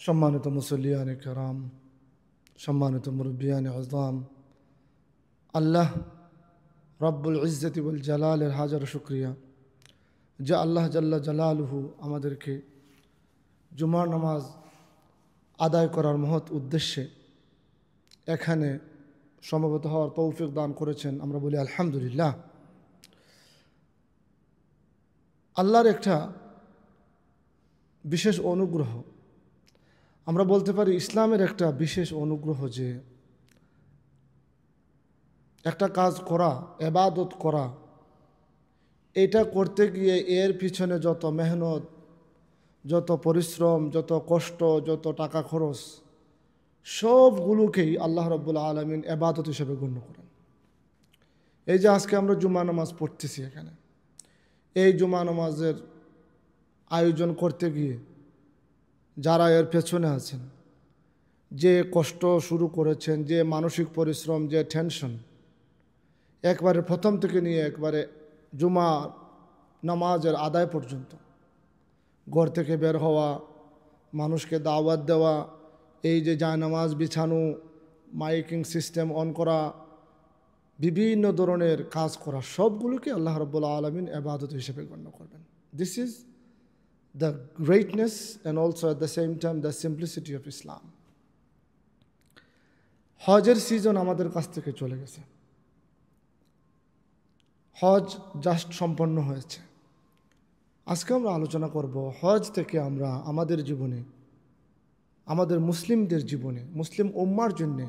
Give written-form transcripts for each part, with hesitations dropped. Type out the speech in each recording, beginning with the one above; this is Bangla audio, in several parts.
সম্মানিত মুসল্লিয়ানে কেরাম, সম্মানিত মুরব্বিয়ানে আজম, আল্লাহ রব্বুল ইজ্জতি ওয়াল জালালের হাজার শুকরিয়া যে আল্লাহ জাল্লা জালালুহু আমাদেরকে জুমার নামাজ আদায় করার মহৎ উদ্দেশ্যে এখানে সমবেত হওয়ার তৌফিক দান করেছেন। আমরা বলি আলহামদুলিল্লাহ। আল্লাহর একটা বিশেষ অনুগ্রহ, আমরা বলতে পারি ইসলামের একটা বিশেষ অনুগ্রহ যে একটা কাজ করা, ইবাদত করা, এটা করতে গিয়ে এর পিছনে যত মেহনত, যত পরিশ্রম, যত কষ্ট, যত টাকা খরচ, সবগুলোকেই আল্লাহ রাব্বুল আলামিন ইবাদত হিসেবে গণ্য করেন। এই যে আজকে আমরা জুমা নামাজ পড়তেছি এখানে, এই জুমা নামাজের আয়োজন করতে গিয়ে যারা এর পেছনে আছেন, যে কষ্ট শুরু করেছেন, যে মানসিক পরিশ্রম, যে টেনশন, একবারে প্রথম থেকে নিয়ে একবারে জুমা নামাজের আদায় পর্যন্ত, ঘর থেকে বের হওয়া, মানুষকে দাওয়াত দেওয়া, এই যে জায়নামাজ বিছানো, মাইকিং সিস্টেম অন করা, বিভিন্ন ধরনের কাজ করা, সবগুলোকে আল্লাহ রাব্বুল আলামিন ইবাদত হিসেবে গণ্য করবেন। This is the greatness and also at the same time the simplicity of Islam. হজের সিজন আমাদের কাছ থেকে চলে গেছে, হজ জাস্ট সম্পন্ন হয়েছে। আজকে আমরা আলোচনা করব হজ থেকে আমরা আমাদের জীবনে, আমাদের মুসলিমদের জীবনে, মুসলিম উম্মার জন্যে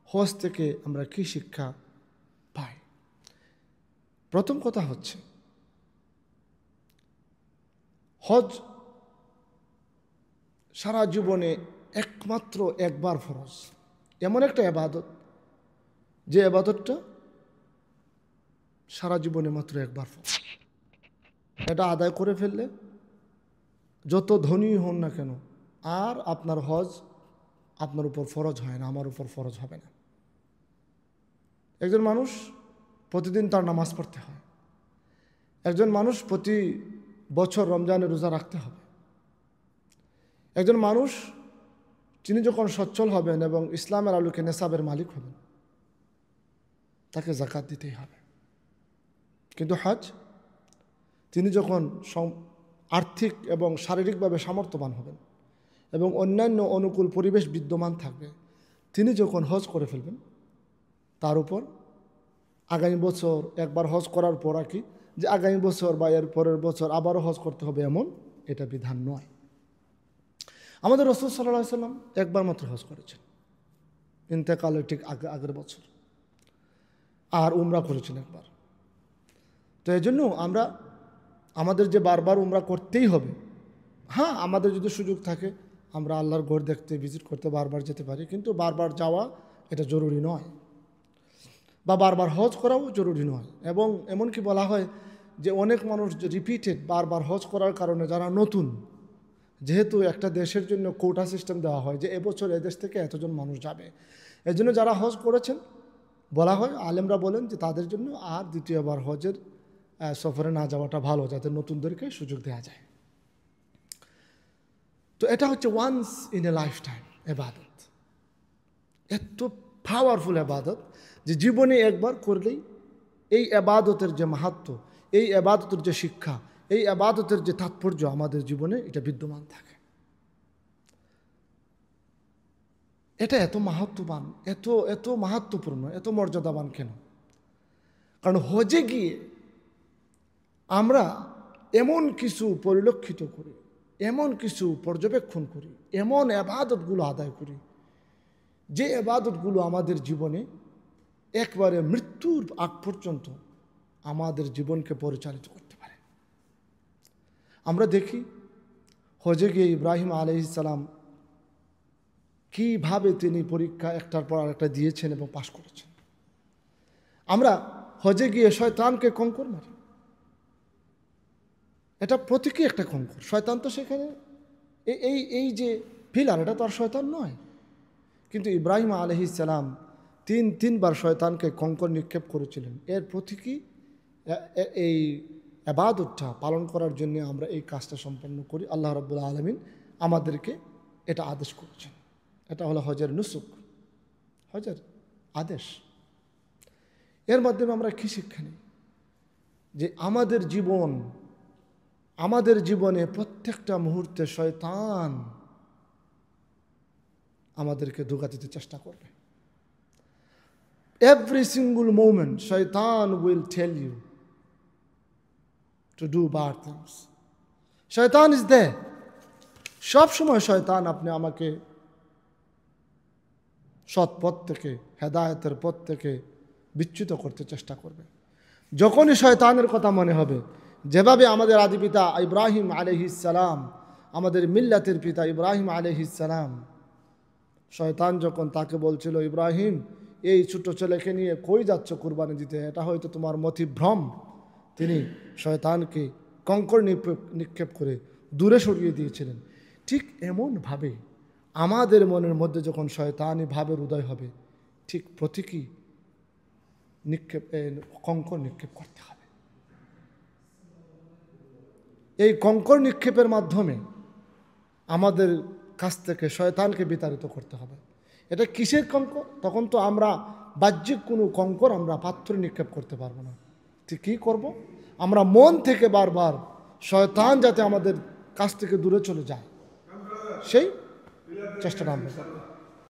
হজ থেকে আমরা কী শিক্ষা পাই। প্রথম কথা হচ্ছে, হজ সারা জীবনে একমাত্র একবার ফরজ, এমন একটা ইবাদত যে ইবাদতটা সারা জীবনে মাত্র একবার ফরজ। এটা আদায় করে ফেললে যত ধনী হন না কেন, আর আপনার হজ আপনার উপর ফরজ হয় না, আমার উপর ফরজ হবে না। একজন মানুষ প্রতিদিন তার নামাজ পড়তে হয়, একজন মানুষ প্রতি বছর রমজানের রোজা রাখতে হবে, একজন মানুষ তিনি যখন সচ্ছল হবেন এবং ইসলামের আলোকে নেসাবের মালিক হবেন, তাকে যাকাত দিতেই হবে। কিন্তু হজ, তিনি যখন আর্থিক এবং শারীরিকভাবে সামর্থ্যবান হবেন এবং অন্যান্য অনুকূল পরিবেশ বিদ্যমান থাকবে, তিনি যখন হজ করে ফেলবেন, তার উপর আগামী বছর একবার হজ করার পর আর কি যে আগামী বছর বা এর পরের বছর আবারও হজ করতে হবে, এমন এটা বিধান নয়। আমাদের রাসূল সাল্লাল্লাহু আলাইহি সাল্লাম একবার মাত্র হজ করেছেন, ইন্তেকালের ঠিক আগের বছর, আর উমরা করেছেন একবার। তো এই জন্য আমরা আমাদের যে বারবার উমরা করতেই হবে, হ্যাঁ আমাদের যদি সুযোগ থাকে আমরা আল্লাহর ঘর দেখতে, ভিজিট করতে বারবার যেতে পারি, কিন্তু বারবার যাওয়া এটা জরুরি নয়, বা বারবার হজ করাও জরুরি নয়। এবং এমনকি বলা হয় যে অনেক মানুষ রিপিটেড বারবার হজ করার কারণে যারা নতুন, যেহেতু একটা দেশের জন্য কোটা সিস্টেম দেওয়া হয় যে এবছর এদেশ থেকে এতজন মানুষ যাবে, এজন্য যারা হজ করেছেন বলা হয়, আলেমরা বলেন যে তাদের জন্য আর দ্বিতীয়বার হজের সফরে না যাওয়াটা ভালো, যাতে নতুনদেরকে সুযোগ দেওয়া যায়। তো এটা হচ্ছে once in a lifetime এবাদত, এত পাওয়ারফুল এবাদত যে জীবনে একবার করলেই এই এবাদতের যে মাহাত্ম্য, এই এবাদতের যে শিক্ষা, এই এবাদতের যে তাৎপর্য আমাদের জীবনে এটা বিদ্যমান থাকে। এটা এত মাহাত্ম্যবান, এত এত মাহাত্ম্যপূর্ণ, এত মর্যাদাবান কেন? কারণ হজে গিয়ে আমরা এমন কিছু পরিলক্ষিত করি, এমন কিছু পর্যবেক্ষণ করি, এমন এবাদতগুলো আদায় করি যে এবাদতগুলো আমাদের জীবনে একবারে মৃত্যুর আগ পর্যন্ত আমাদের জীবনকে পরিচালিত করতে পারে। আমরা দেখি হজে গিয়ে ইব্রাহিম আলাইহিস সালাম কীভাবে তিনি পরীক্ষা একটার পর আরেকটা দিয়েছেন এবং পাশ করেছেন। আমরা হজে গিয়ে শয়তানকে কঙ্কর মারি, এটা প্রতীকী একটা কঙ্কর। শয়তান তো সেখানে এই যে পিলার, এটা তো আর শয়তান নয়, কিন্তু ইব্রাহিম আলাইহিস সালাম তিনবার শয়তানকে কঙ্কর নিক্ষেপ করেছিলেন। এর প্রতীকী এই ইবাদতটা পালন করার জন্য আমরা এই কাজটা সম্পন্ন করি। আল্লাহ রাব্বুল আলামিন আমাদেরকে এটা আদেশ করেছেন। এটা হলো হজের নুসুক, হজের আদেশ। এর মাধ্যমে আমরা কী শিক্ষা নিই? যে আমাদের জীবনে প্রত্যেকটা মুহূর্তে শয়তান আমাদেরকে ধোঁকা দিতে চেষ্টা করবে। Every single moment shaitan will tell you to do bad things. Shaitan is there. সব সময় শয়তান আমাকে সৎ পথ থেকে, হেদায়েতের পথ থেকে বিচ্যুত করতে চেষ্টা করবে। যখনই শয়তানের কথা মনে হবে, যেভাবে আমাদের আদি পিতা ইব্রাহিম আলাইহিস সালাম, আমাদের মিল্লাতের পিতা ইব্রাহিম আলাইহিস সালাম, শয়তান যখন তাকে বলছিল, ইব্রাহিম এই ছোট ছেলেকে নিয়ে কই যাচ্ছ কুরবানি দিতে, এটা হয়তো তোমার মতিভ্রম, তিনি শয়তানকে কঙ্কর নিক্ষেপ করে দূরে সরিয়ে দিয়েছিলেন। ঠিক এমনভাবে আমাদের মনের মধ্যে যখন শয়তানি ভাবের উদয় হবে, ঠিক প্রতীকী কঙ্কর নিক্ষেপ করতে হবে। এই কঙ্কর নিক্ষেপের মাধ্যমে আমাদের কাছ থেকে শয়তানকে বিতাড়িত করতে হবে। এটা কিসের কঙ্কর? তখন তো আমরা বাহ্যিক কোনো কঙ্কর আমরা পাথরে নিক্ষেপ করতে পারবো না। ঠিক কী করব? আমরা মন থেকে বারবার শয়তান যাতে আমাদের কাছ থেকে দূরে চলে যায়, সেই চেষ্টাটা আমরা করব।